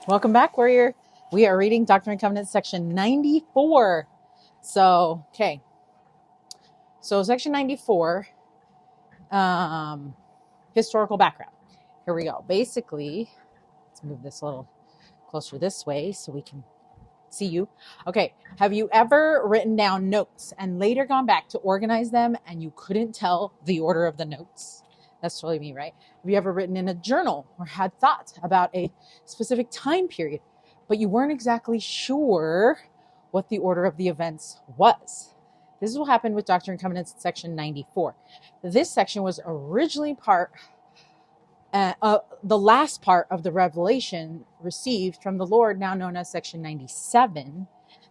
Welcome back, Warrior. We are reading Doctrine and Covenants, section 94. So section 94, historical background. Here we go. Basically, let's move this a little closer this way so we can see you. Okay, have you ever written down notes and later gone back to organize them and you couldn't tell the order of the notes? That's totally me, right? Have you ever written in a journal or had thoughts about a specific time period, but you weren't exactly sure what the order of the events was? This is what happened with Doctrine and Covenants section 94. This section was originally the last part of the revelation received from the Lord, now known as section 97.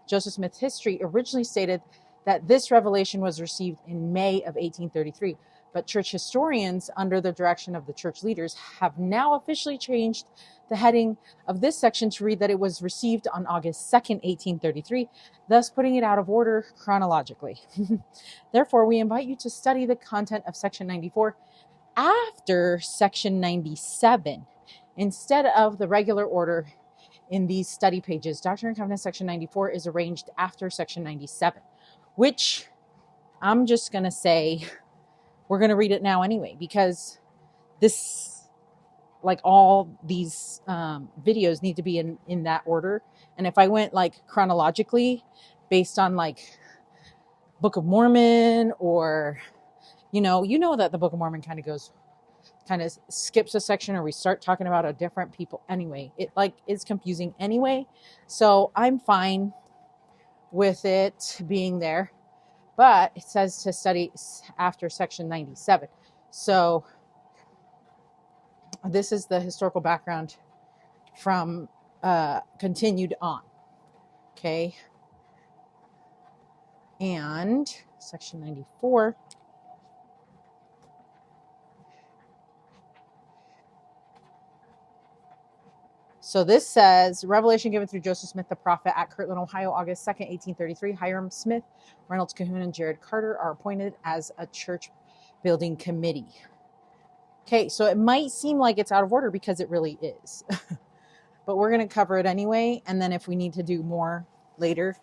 Joseph Smith's history originally stated that this revelation was received in May of 1833. But church historians, under the direction of the church leaders, have now officially changed the heading of this section to read that it was received on August 2nd, 1833, thus putting it out of order chronologically. Therefore, we invite you to study the content of section 94 after section 97, instead of the regular order in these study pages. Doctrine and Covenants section 94 is arranged after section 97, which I'm just going to say we're going to read it now anyway, because this, like all these videos need to be in that order. And if I went like chronologically based on like Book of Mormon, or you know that the Book of Mormon kind of skips a section, or we start talking about a different people anyway, it like is confusing anyway. So I'm fine with it being there, but it says to study after section 97. So this is the historical background from continued on. Okay. And section 94. So this says, revelation given through Joseph Smith the prophet at Kirtland, Ohio, August 2nd, 1833. Hiram Smith, Reynolds Cahoon, and Jared Carter are appointed as a church building committee. Okay, so it might seem like it's out of order because it really is. But we're going to cover it anyway, and then if we need to do more later.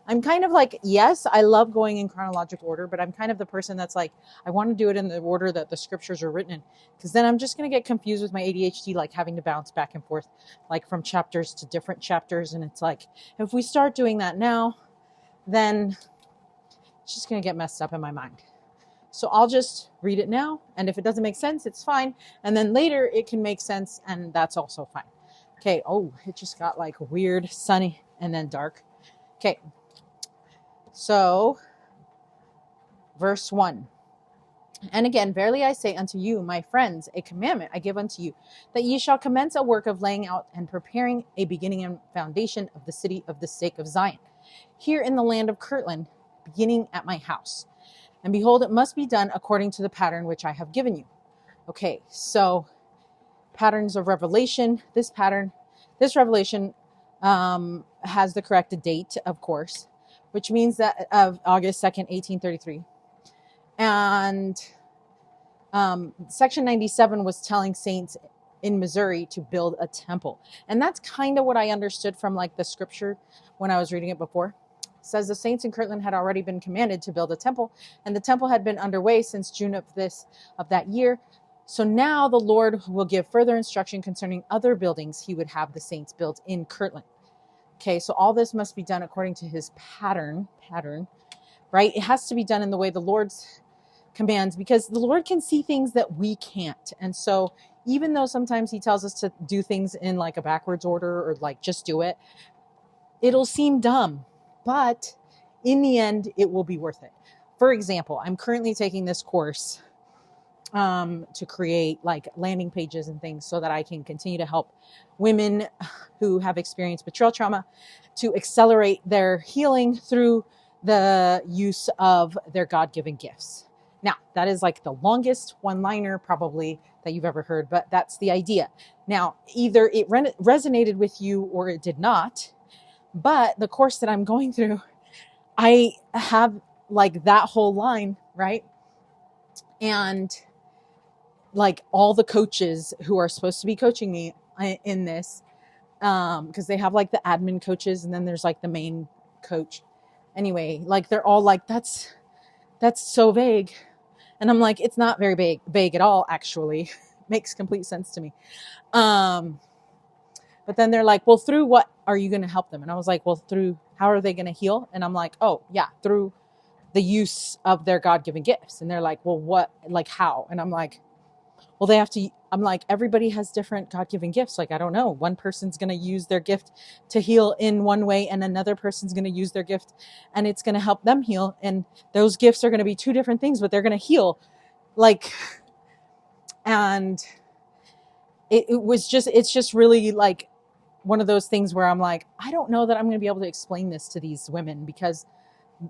I'm kind of like, yes, I love going in chronological order, but I'm kind of the person that's like, I want to do it in the order that the scriptures are written in, because then I'm just going to get confused with my ADHD, like having to bounce back and forth, like from chapters to different chapters. And it's like, if we start doing that now, then it's just going to get messed up in my mind. So I'll just read it now. And if it doesn't make sense, it's fine. And then later it can make sense, and that's also fine. Okay. Oh, it just got like weird, sunny, and then dark. Okay. So, verse 1. And again, verily I say unto you, my friends, a commandment I give unto you, that ye shall commence a work of laying out and preparing a beginning and foundation of the city of the sake of Zion, here in the land of Kirtland, beginning at my house. And behold, it must be done according to the pattern which I have given you. Okay, so patterns of revelation. This revelation has the corrected date, of course, which means that of August 2nd, 1833. And section 97 was telling saints in Missouri to build a temple. And that's kind of what I understood from like the scripture when I was reading it before. It says the saints in Kirtland had already been commanded to build a temple, and the temple had been underway since June of that year. So now the Lord will give further instruction concerning other buildings he would have the saints build in Kirtland. Okay, so all this must be done according to his pattern, right? It has to be done in the way the Lord's commands, because the Lord can see things that we can't. And so even though sometimes he tells us to do things in like a backwards order, or like just do it, it'll seem dumb, but in the end, it will be worth it. For example, I'm currently taking this course to create like landing pages and things so that I can continue to help women who have experienced betrayal trauma to accelerate their healing through the use of their God-given gifts. Now, that is like the longest one-liner probably that you've ever heard, but that's the idea. Now, either it resonated with you or it did not, but the course that I'm going through, I have like that whole line, right? And like all the coaches who are supposed to be coaching me in this because they have like the admin coaches and then there's like the main coach. Anyway, like they're all like, that's so vague. And I'm like, it's not very vague at all, actually. Makes complete sense to me. But then they're like, well, through what are you going to help them? And I was like, well, through how are they going to heal? And I'm like, oh yeah, through the use of their God-given gifts. And they're like, well, what, like how? And I'm like, well, they have to, I'm like, everybody has different God-given gifts. Like, I don't know. One person's going to use their gift to heal in one way, and another person's going to use their gift and it's going to help them heal. And those gifts are going to be two different things, but they're going to heal. Like, and it's just really like one of those things where I'm like, I don't know that I'm going to be able to explain this to these women because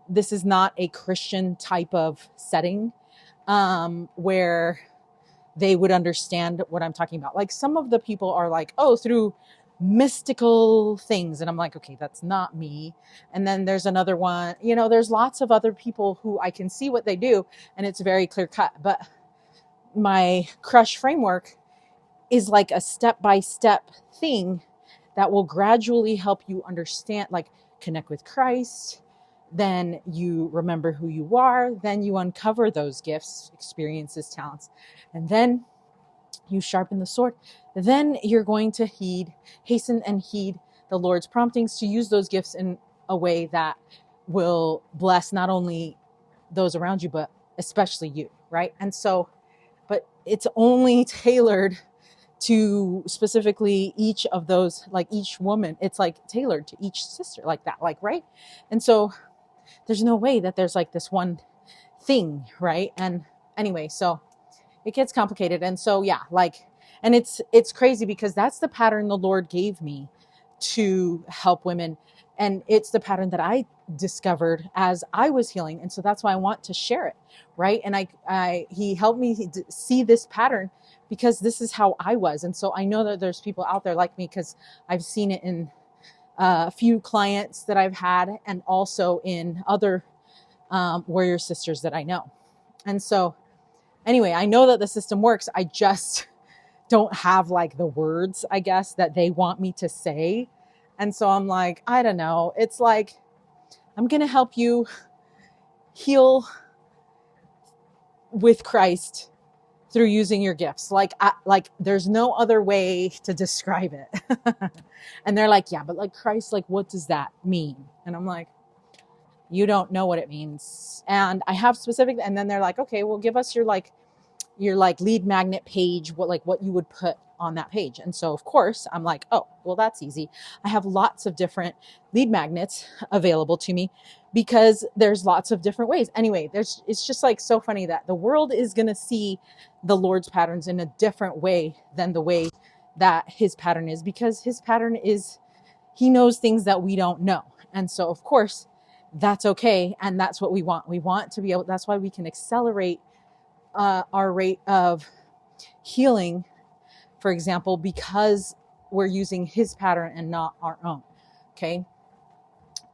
this is not a Christian type of setting, where they would understand what I'm talking about. Like some of the people are like, oh, through mystical things. And I'm like, okay, that's not me. And then there's another one, there's lots of other people who I can see what they do and it's very clear cut. But my crush framework is like a step-by-step thing that will gradually help you understand, like connect with Christ. Then you remember who you are. Then you uncover those gifts, experiences, talents. And then you sharpen the sword. Then you're going to hasten and heed the Lord's promptings to use those gifts in a way that will bless not only those around you, but especially you, right? And so, but it's only tailored to specifically each of those, like each woman, it's like tailored to each sister like that, like, right? And so there's no way that there's like this one thing, right? And anyway, so it gets complicated. And so, yeah, like, and it's crazy because that's the pattern the Lord gave me to help women. And it's the pattern that I discovered as I was healing. And so that's why I want to share it, right? And he helped me see this pattern because this is how I was. And so I know that there's people out there like me because I've seen it in a few clients that I've had and also in other warrior sisters that I know. And so anyway, I know that the system works. I just don't have like the words, I guess, that they want me to say. And so I'm like, I don't know. It's like, I'm going to help you heal with Christ through using your gifts. Like there's no other way to describe it. And they're like, yeah, but like Christ, like, what does that mean? And I'm like, you don't know what it means. And I have specific, and then they're like, okay, well, give us your lead magnet page, what you would put on that page. And so of course I'm like, oh, well, that's easy. I have lots of different lead magnets available to me because there's lots of different ways. Anyway, it's just like so funny that the world is going to see the Lord's patterns in a different way than the way that his pattern is, because his pattern is, he knows things that we don't know. And so of course that's okay. And that's what we want. We want to be able, that's why we can accelerate our rate of healing, for example, because we're using his pattern and not our own. Okay.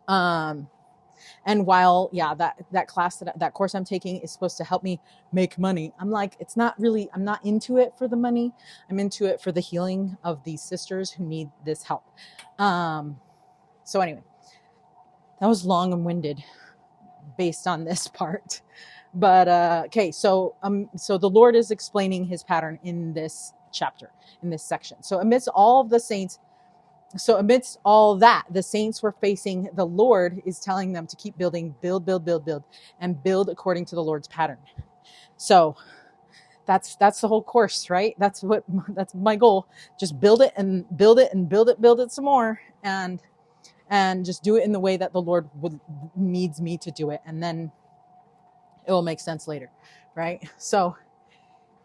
And while, yeah, that class, that course I'm taking is supposed to help me make money, I'm like, it's not really, I'm not into it for the money. I'm into it for the healing of these sisters who need this help. So anyway, that was long and winded based on this part. But okay, so the Lord is explaining his pattern in this chapter, in this section. So amidst all that, the saints were facing, the Lord is telling them to keep building, build, and build according to the Lord's pattern. So that's the whole course, right? That's my goal. Just build it and build it some more, and just do it in the way that the Lord needs me to do it, and then it will make sense later, right? So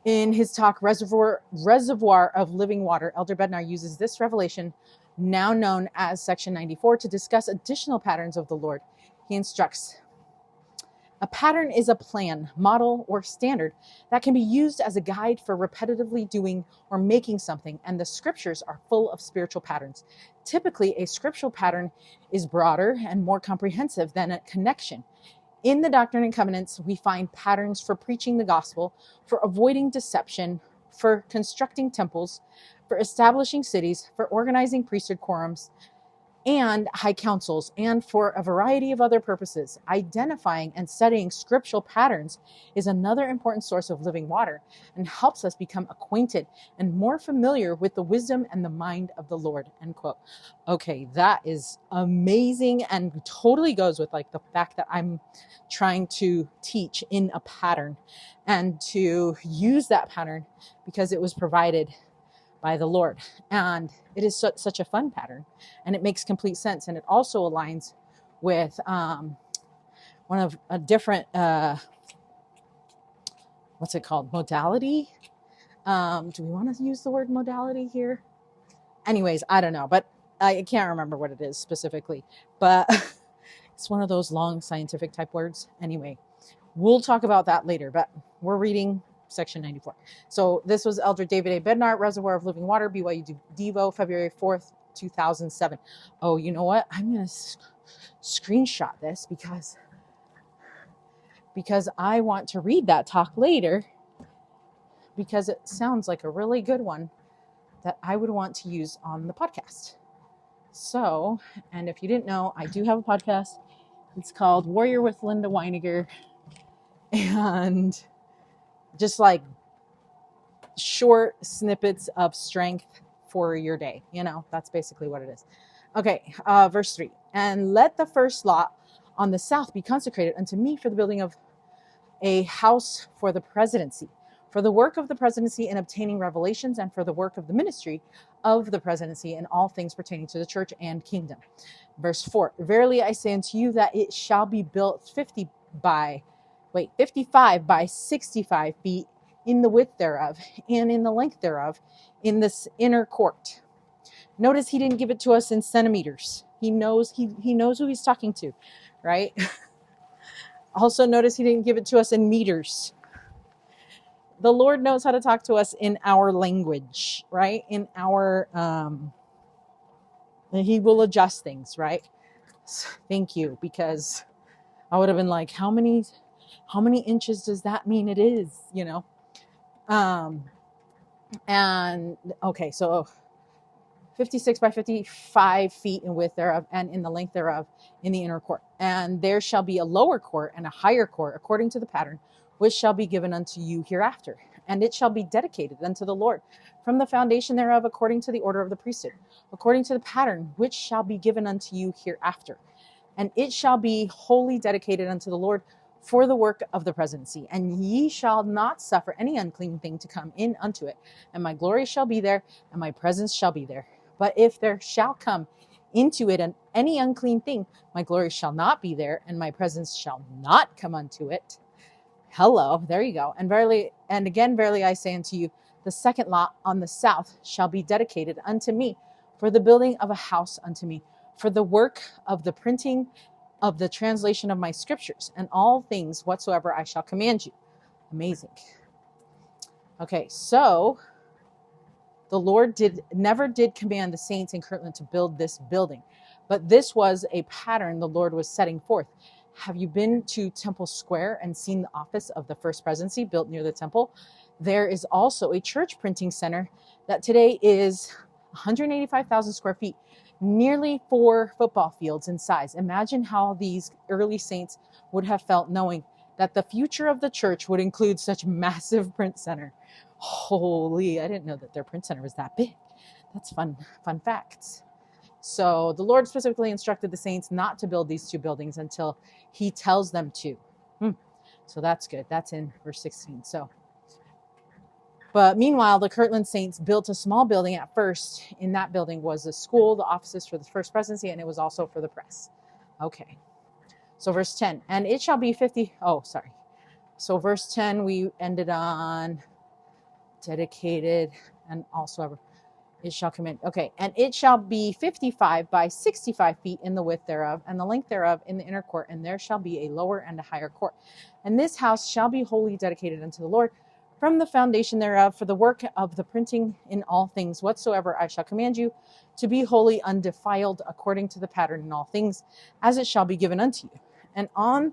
in his talk, Reservoir of Living Water, Elder Bednar uses this revelation, now known as section 94, to discuss additional patterns of the Lord. He instructs, a pattern is a plan, model, or standard that can be used as a guide for repetitively doing or making something, and the scriptures are full of spiritual patterns. Typically, a scriptural pattern is broader and more comprehensive than a connection. In the Doctrine and Covenants, we find patterns for preaching the gospel, for avoiding deception, for constructing temples, for establishing cities, for organizing priesthood quorums and high councils, and for a variety of other purposes. Identifying and studying scriptural patterns is another important source of living water and helps us become acquainted and more familiar with the wisdom and the mind of the Lord, end quote. Okay, that is amazing and totally goes with like the fact that I'm trying to teach in a pattern and to use that pattern because it was provided by the Lord. And it is such a fun pattern, and it makes complete sense. And it also aligns with one of a different, what's it called? Modality. Do we want to use the word modality here? Anyways, I don't know, but I can't remember what it is specifically, but it's one of those long scientific type words. Anyway, we'll talk about that later, but we're reading section 94. So this was Elder David A. Bednar, Reservoir of Living Water, BYU Devo, February 4th, 2007. Oh, you know what? I'm going to screenshot this because I want to read that talk later because it sounds like a really good one that I would want to use on the podcast. So, and if you didn't know, I do have a podcast. It's called Warrior with Linda Winegar, and just like short snippets of strength for your day. You know, that's basically what it is. Okay, verse 3. And let the first lot on the south be consecrated unto me for the building of a house for the presidency, for the work of the presidency in obtaining revelations, and for the work of the ministry of the presidency in all things pertaining to the church and kingdom. Verse 4. Verily I say unto you that it shall be built 55 by 65 feet in the width thereof, and in the length thereof, in this inner court. Notice he didn't give it to us in centimeters. He knows who he's talking to, right? Also notice he didn't give it to us in meters. The Lord knows how to talk to us in our language, right? In our, he will adjust things, right? Thank you, because I would have been like, how many inches does that mean it is, you know? And okay, so 56 by 55 feet in width thereof, and in the length thereof, in the inner court. And there shall be a lower court and a higher court, according to the pattern, which shall be given unto you hereafter. And it shall be dedicated unto the Lord from the foundation thereof, according to the order of the priesthood, according to the pattern, which shall be given unto you hereafter. And it shall be wholly dedicated unto the Lord for the work of the presidency. And ye shall not suffer any unclean thing to come in unto it. And my glory shall be there, and my presence shall be there. But if there shall come into it any unclean thing, my glory shall not be there, and my presence shall not come unto it. Hello, there you go. And verily I say unto you, the second lot on the south shall be dedicated unto me for the building of a house unto me, for the work of the printing of the translation of my scriptures, and all things whatsoever I shall command you. Amazing. Okay, so the Lord never did command the saints in Kirtland to build this building, but this was a pattern the Lord was setting forth. Have you been to Temple Square and seen the office of the First Presidency built near the temple? There is also a church printing center that today is 185,000 square feet, nearly 4 football fields in size. Imagine how these early saints would have felt knowing that the future of the church would include such massive print center. Holy, I didn't know that their print center was that big. That's fun facts. So the Lord specifically instructed the saints not to build these 2 buildings until he tells them to. So that's good. That's in verse 16. But meanwhile, the Kirtland saints built a small building at first. In that building was a school, the offices for the First Presidency, and it was also for the press. Okay. So verse 10, and it shall be 50. Oh, sorry. So verse 10, we ended on dedicated, and also ever. It shall command. Okay. And it shall be 55 by 65 feet in the width thereof, and the length thereof in the inner court. And there shall be a lower and a higher court. And this house shall be wholly dedicated unto the Lord from the foundation thereof, for the work of the printing in all things whatsoever I shall command you, to be wholly undefiled according to the pattern in all things, as it shall be given unto you. And on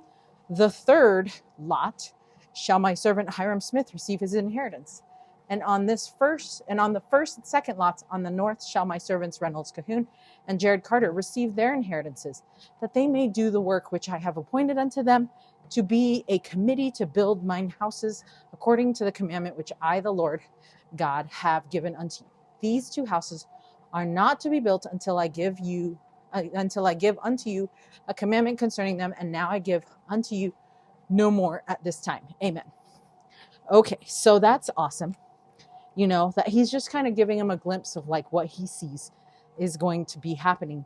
the third lot shall my servant Hiram Smith receive his inheritance. And on the first and second lots on the north shall my servants Reynolds Cahoon and Jared Carter receive their inheritances, that they may do the work which I have appointed unto them, to be a committee to build mine houses according to the commandment which I, the Lord God, have given unto you. These 2 houses are not to be built until I give unto you a commandment concerning them, and now I give unto you no more at this time. Amen. Okay, so that's awesome. That he's just kind of giving him a glimpse of like what he sees is going to be happening.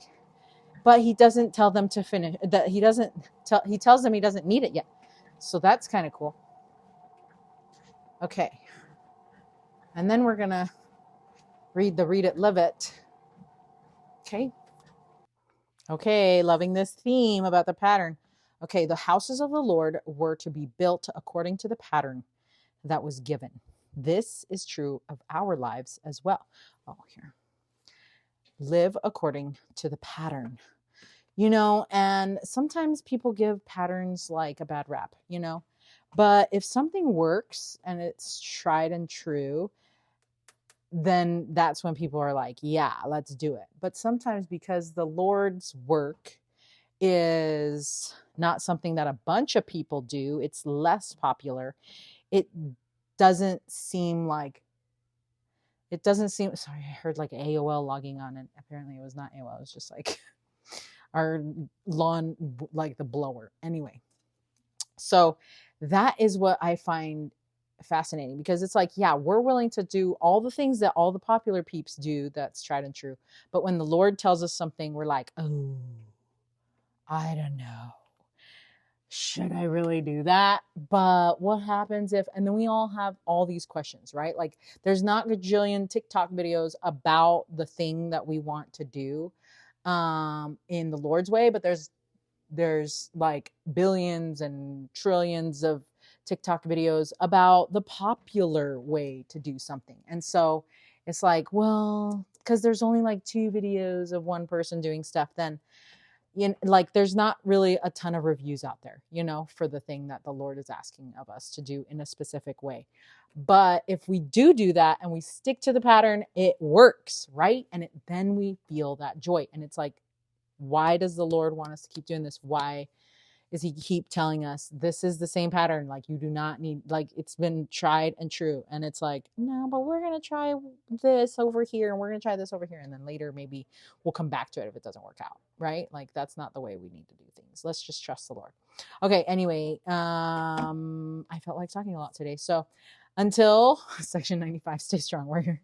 But he doesn't tell them to finish, that he tells them he doesn't need it yet. So that's kind of cool. Okay. And then we're going to read it, live it. Okay. Okay, loving this theme about the pattern. Okay, the houses of the Lord were to be built according to the pattern that was given. This is true of our lives as well. Here. Live according to the pattern. And sometimes people give patterns like a bad rap, but if something works and it's tried and true, then that's when people are like, yeah, let's do it. But sometimes because the Lord's work is not something that a bunch of people do, it's less popular. It doesn't seem, sorry, I heard like AOL logging on, and apparently it was not AOL. It was just like our lawn, like the blower. Anyway, so that is what I find fascinating, because it's like, yeah, we're willing to do all the things that all the popular peeps do that's tried and true. But when the Lord tells us something, we're like, oh, I don't know. Should I really do that? But what happens if, and then we all have all these questions, right? Like there's not a gajillion TikTok videos about the thing that we want to do in the Lord's way, but there's like billions and trillions of TikTok videos about the popular way to do something. And so it's like, well, because there's only like 2 videos of one person doing stuff, then like there's not really a ton of reviews out there, for the thing that the Lord is asking of us to do in a specific way. But if we do that and we stick to the pattern, it works, right? And then we feel that joy. And it's like, why does the Lord want us to keep doing this? Why is he keep telling us this is the same pattern? Like you do not need, like it's been tried and true. And it's like, no, but we're going to try this over here and we're going to try this over here. And then later, maybe we'll come back to it if it doesn't work out, right? Like that's not the way we need to do things. Let's just trust the Lord. Okay. Anyway, I felt like talking a lot today. So until section 95, stay strong, warrior.